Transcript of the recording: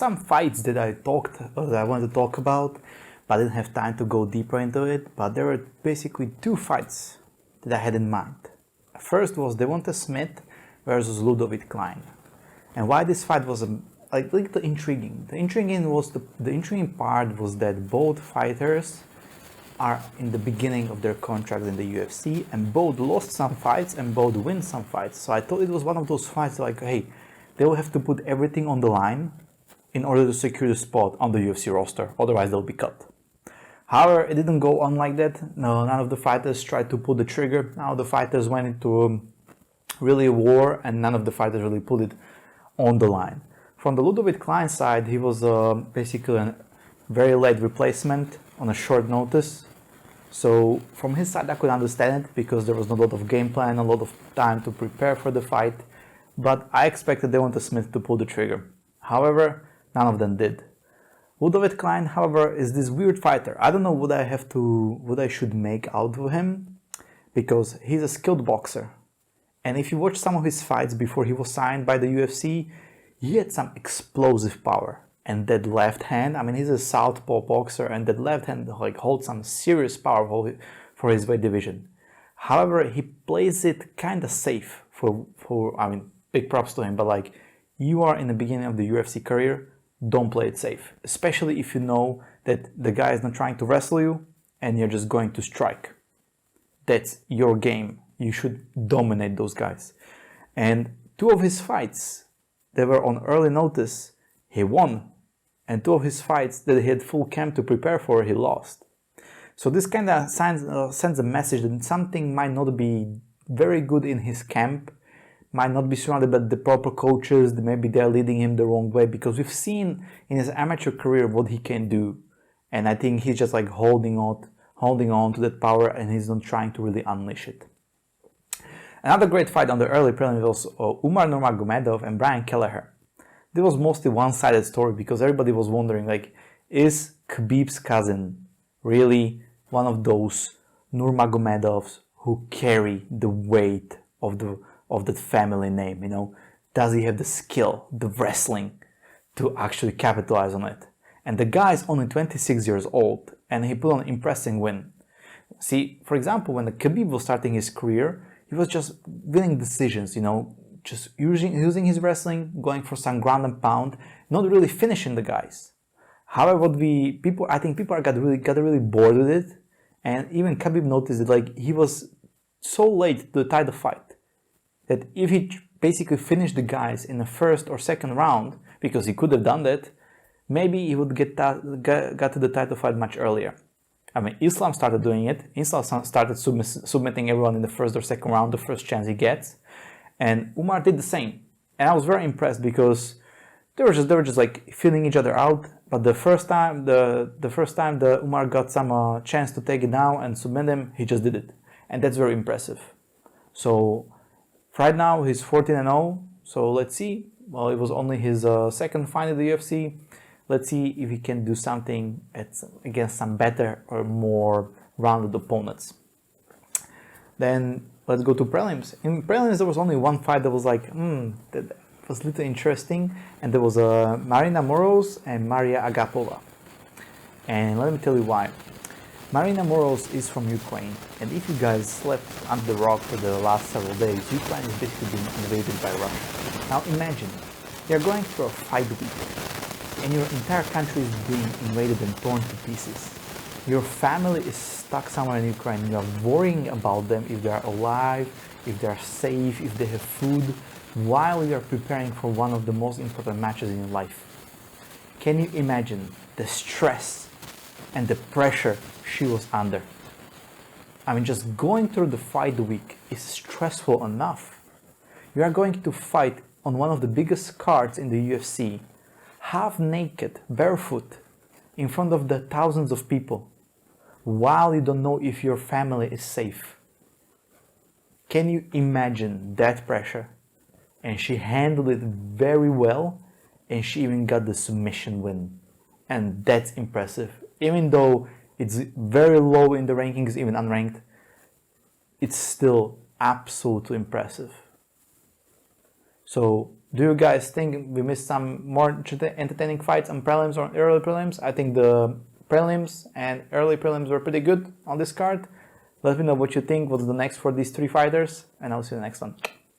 Some fights that I wanted to talk about, but I didn't have time to go deeper into it. But there were basically two fights that I had in mind. First was Devonta Smith versus Ludovic Klein, and why this fight was a little intriguing. The intriguing part was that both fighters are in the beginning of their contract in the UFC, and both lost some fights and both win some fights. So I thought it was one of those fights like, hey, they will have to put everything on the line in order to secure the spot on the UFC roster, otherwise they'll be cut. However, it didn't go on like that. No, none of the fighters tried to pull the trigger. Now the fighters went into really a war, and none of the fighters really put it on the line. From the Ludovic Klein side, he was basically a very late replacement on a short notice. So from his side I could understand it because there was a lot of game plan, a lot of time to prepare for the fight. But I expected Devonta Smith to pull the trigger. However, none of them did. Ludovic Klein, however, is this weird fighter. I don't know what I should make out of him, because he's a skilled boxer. And if you watch some of his fights before he was signed by the UFC, he had some explosive power. And that left hand, I mean, he's a southpaw boxer, and that left hand holds some serious power for his weight division. However, he plays it kind of safe I mean, big props to him, but you are in the beginning of the UFC career, don't play it safe. Especially if you know that the guy is not trying to wrestle you and you're just going to strike. That's your game. You should dominate those guys. And two of his fights, they were on early notice, he won. And two of his fights that he had full camp to prepare for, he lost. So this kind of sends a message that something might not be very good in his camp, might not be surrounded by the proper coaches, maybe they're leading him the wrong way, because we've seen in his amateur career what he can do. And I think he's just holding on to that power, and he's not trying to really unleash it. Another great fight on the early prelims was Umar Nurmagomedov and Brian Kelleher. This was mostly one-sided story because everybody was wondering, is Khabib's cousin really one of those Nurmagomedovs who carry the weight of that family name? Does he have the skill, the wrestling, to actually capitalize on it? And the guy is only 26 years old, and he put on an impressive win. See, for example, when the Khabib was starting his career, he was just winning decisions, just using his wrestling, going for some ground and pound, not really finishing the guys. However, I think people got really bored with it, and even Khabib noticed that he was so late to tie the fight that if he basically finished the guys in the first or second round, because he could have done that, maybe he would got to the title fight much earlier. I mean, Islam started doing it. Islam started submitting everyone in the first or second round, the first chance he gets. And Umar did the same. And I was very impressed because they were just feeling each other out. But the first time the Umar got some chance to take it down and submit him, he just did it. And that's very impressive. So right now he's 14-0. So let's see. Well, it was only his second fight in the UFC. Let's see if he can do something against some better or more rounded opponents. Then let's go to prelims. In prelims, there was only one fight that was that was a little interesting, and there was Maryna Moroz and Maria Agapova. And let me tell you why. Maryna Moroz is from Ukraine, and if you guys slept under the rock for the last several days, Ukraine is basically being invaded by Russia. Now imagine, you're going through a fight week, and your entire country is being invaded and torn to pieces. Your family is stuck somewhere in Ukraine. You are worrying about them, if they are alive, if they are safe, if they have food, while you are preparing for one of the most important matches in your life. Can you imagine the stress and the pressure she was under? I mean, just going through the fight week is stressful enough. You are going to fight on one of the biggest cards in the UFC, half naked, barefoot, in front of the thousands of people, while you don't know if your family is safe. Can you imagine that pressure? And she handled it very well, and she even got the submission win. And that's impressive. Even though it's very low in the rankings, even unranked, it's still absolutely impressive. So Do you guys think we missed some more entertaining fights on prelims or early prelims? I think the prelims and early prelims were pretty good on this card. Let me know what you think, what's the next for these three fighters, and I'll see you in the next one.